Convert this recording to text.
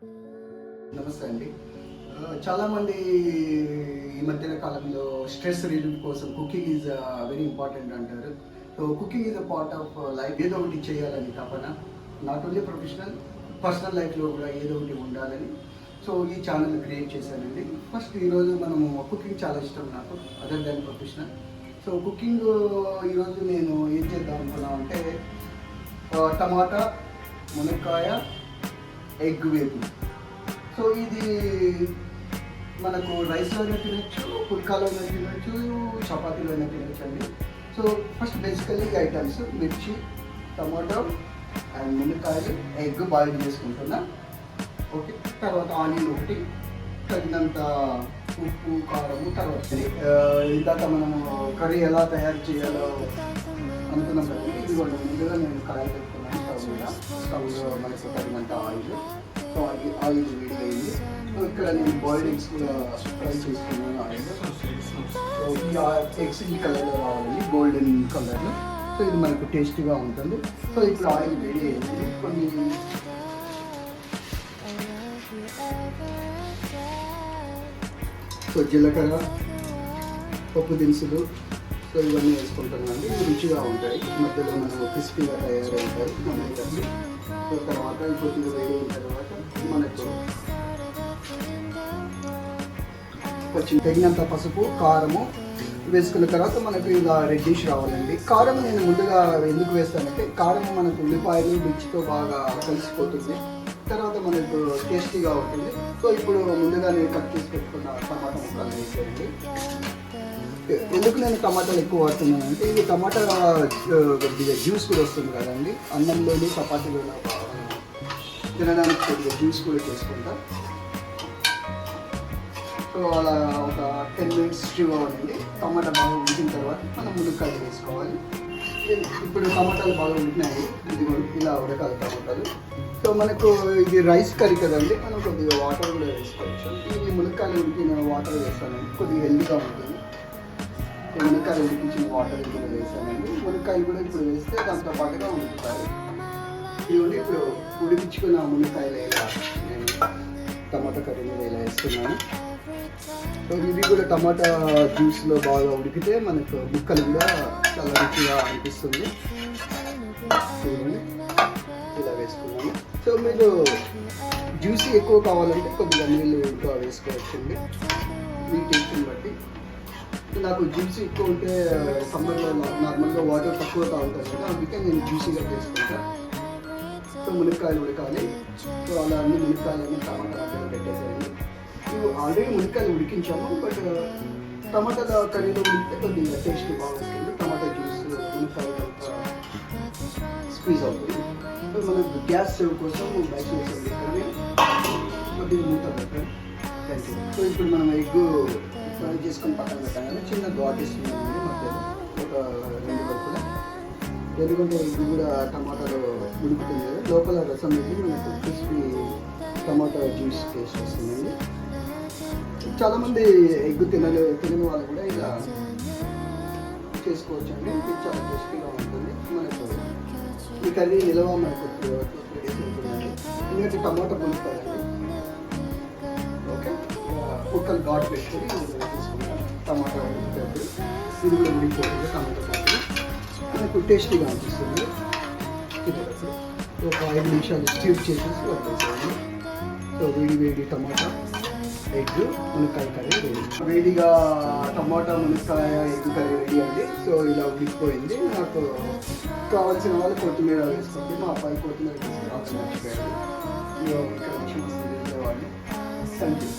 నమస్తే అండి. చాలామంది ఈ మధ్యన కాలంలో స్ట్రెస్ రిలీఫ్ కోసం కుకింగ్ ఈజ్ వెరీ ఇంపార్టెంట్ అంటారు. So cooking is a part of life. ఏదో ఒకటి చేయాలని తపన, నాట్ ఓన్లీ ప్రొఫెషనల్, పర్సనల్ లైఫ్లో కూడా ఏదో ఒకటి ఉండాలని సో ఈ ఛానల్ క్రియేట్ చేశానండి. ఫస్ట్ ఈరోజు మనము కుకింగ్ చాలా ఇష్టం నాకు, other than professional. So cooking ఈరోజు నేను ఏం చేద్దాం అనుకున్నామంటే టమాటా, మునక్కాయ, ఎగ్ వేపు. సో ఇది మనకు రైస్లోనే తినచ్చు, పుల్కాలోనే తినచ్చు, చపాతీలోనే తినచ్చు అండి. సో ఫస్ట్ బేసికలీ ఐటమ్స్ మిర్చి, టమాటో అండ్ మునక్కాయలు, ఎగ్ బాయిల్ చేసుకుంటున్నా. ఓకే, తర్వాత ఆనియన్ ఒకటి, తగినంత ఉప్పు, కారము. తర్వాత ఇందాక మనము కర్రీ ఎలా తయారు చేయాలో అనుకున్నాం కదండి. ఇదిగోండి, ముందుగా నేను కడాయి పెట్టుకున్నాను. స్టవ్లో మనకు తగినంత ఆయిల్. సో ఆయిల్ వేడి అయింది. సో ఇక్కడ నేను బాయిల్డ్ ఎగ్స్ కూడా ఫ్రై చేసుకున్నాను ఆయిల్. సో ఈ ఎగ్స్ ఈ కలర్లో రావాలండి, గోల్డెన్ కలర్లో. సో ఇది మనకు టేస్టీగా ఉంటుంది. సో ఇప్పుడు ఆయిల్ వేడి అయింది. కొన్ని సో జీలకర్ర, పప్పు దినుసులు, సో ఇవన్నీ వేసుకుంటున్నామండి. ఇవి రుచిగా ఉంటాయి, మధ్యలో మనం క్రిస్పీగా తయారవుతాయి మనకి. సో తర్వాత కొద్దిగా వేడి అయిన తర్వాత మనకు కొంచెం తగినంత పసుపు, కారము వేసుకున్న తర్వాత మనకు ఇలా రెడ్డిష్ రావాలండి. కారం నేను ముందుగా ఎందుకు వేస్తానంటే కారం మనకు ఉల్లిపాయలు, మిర్చితో బాగా కలిసిపోతుంది, తర్వాత మనకు టేస్టీగా ఉంటుంది. సో ఇప్పుడు ముందుగా నేను కట్ చేసి పెట్టుకున్న టమాటా ముక్కలు వేసేయండి. ఎందుకు నేను టమాటాలు ఎక్కువ వాడుతున్నాను అంటే ఇది టమాటా కొద్దిగా జ్యూస్ కూడా వస్తుంది కదండి, అన్నంలోని చపాతీలోనే తినడానికి కొద్దిగా జ్యూస్ కూడా చేసుకుంటాం. సో అలా ఒక 10 మినిట్స్ స్టివ్ అవ్వండి. టమాటా బాగా ఉడికిన తర్వాత మనం మునక్కాయలు వేసుకోవాలి. ఇప్పుడు టమాటాలు బాగా ఉడికినాయి, ఇది ఇలా ఉడకాలి టమాటాలు. సో మనకు ఇది రైస్ కర్రీ కదండి, మనం కొద్దిగా వాటర్ కూడా వేసుకోవచ్చు. ఇది మునక్కాయలు ఉడికిన వాటర్ వేస్తానండి, కొద్దిగా హెల్దీగా ఉంటుంది. మునక్కాయలు ఉడికించిన వాటర్ కూడా వేసానండి. మునక్కాయలు కూడా ఇప్పుడు వేస్తే దాంతో పాటుగా ఉడుకుతాయి. ఇవన్నీ ఇప్పుడు ఉడికించుకున్న మునక్కాయలు ఇలా నేను టమాటా కర్రీ మీద ఇలా వేస్తున్నాను. సో ఇవి కూడా టమాటా జ్యూస్లో బాగా ఉడికితే మనకు ముక్కలు కూడా చాలా రుచిగా అనిపిస్తుంది. ఇలా వేసుకున్నాను. సో మీరు జ్యూసీ ఎక్కువ కావాలంటే కొద్దిగా నీళ్ళు ఇంకా వేసుకోవచ్చండి, మీ టేస్ట్ని బట్టి. నాకు జ్యూసీ ఎక్కువ ఉంటే సమ్మర్లో నార్మల్గా వాటర్ తక్కువ తాగుతాను కదా, అందుకే నేను జ్యూసీగా చేసుకుంటాను. సో మునక్కాయలు ఉడకాలి. సో అలా అన్ని మునక్కాయలన్నీ టమాటా మధ్యలో పెట్టేసేయండి. ఇవి ఆల్రెడీ మునక్కాయలు ఉడికించాము, బట్ టమాటా కర్రీలో ఉడికితే కొద్దిగా టేస్ట్ బాగుంటుంది. టమాటా జ్యూస్ మునక్కాయలు స్క్వీజ్ అవుతుంది. సో మనకు గ్యాస్ సేవ్ కోసం బయట వేసేది కొద్దిగా మూత పెట్టాం. Thank you. సో ఇప్పుడు మనం ఎగ్ ఫ్రై చేసుకొని పక్కన పెట్టాం కానీ చిన్న ఘాట్ ఇస్తున్నామండి మధ్యలో ఒక 2 కప్పుల. ఎందుకంటే ఇది కూడా టమాటాలో ఉడుకుతుంది కదా, లోపల రసం వేసి మనకు క్రిస్పీ టమాటా జ్యూస్ టేస్ట్ వస్తుందండి. చాలామంది ఎగ్ తినని వాళ్ళు కూడా ఇలా చేసుకోవచ్చండి. ఇది చాలా టేస్టీగా ఉంటుంది. మనకు ఈ కర్రీ నిలవ మనకు 2 days ఉంటుందండి. ఎందుకంటే టమాటా పులుస్తాయండి. ఓకే, కుక్కలు ఘాట్ పెట్టుకొని తీసుకుంటాం. టమాటా ఉడికేటప్పుడు ఇది కూడా ఉడికిపోతుంది. టమాటా పాటు మనకు టేస్టీగా అనిపిస్తుంది. తినేటప్పుడు ఒక 5 నిమిషాలు స్టీర్ చేసేసి వదిలేసేయండి. సో వేడి టమాటా, ఎగ్, మునక్కాయ కర్రీ రెడీ. వేడిగా టమాటా, మునక్కాయ, ఎగ్ కర్రీ రెడీ అండి. సో ఇలా ఉడికిపోయింది. నాకు కావాల్సిన వాళ్ళు కొత్తిమీర వేసుకోండి. మా అబ్బాయి కొత్తిమీర తీసుకురావాల్సి మర్చిపోయాడు. ఇక్కడ విషయం వస్తుంది వాడిని. Thank you.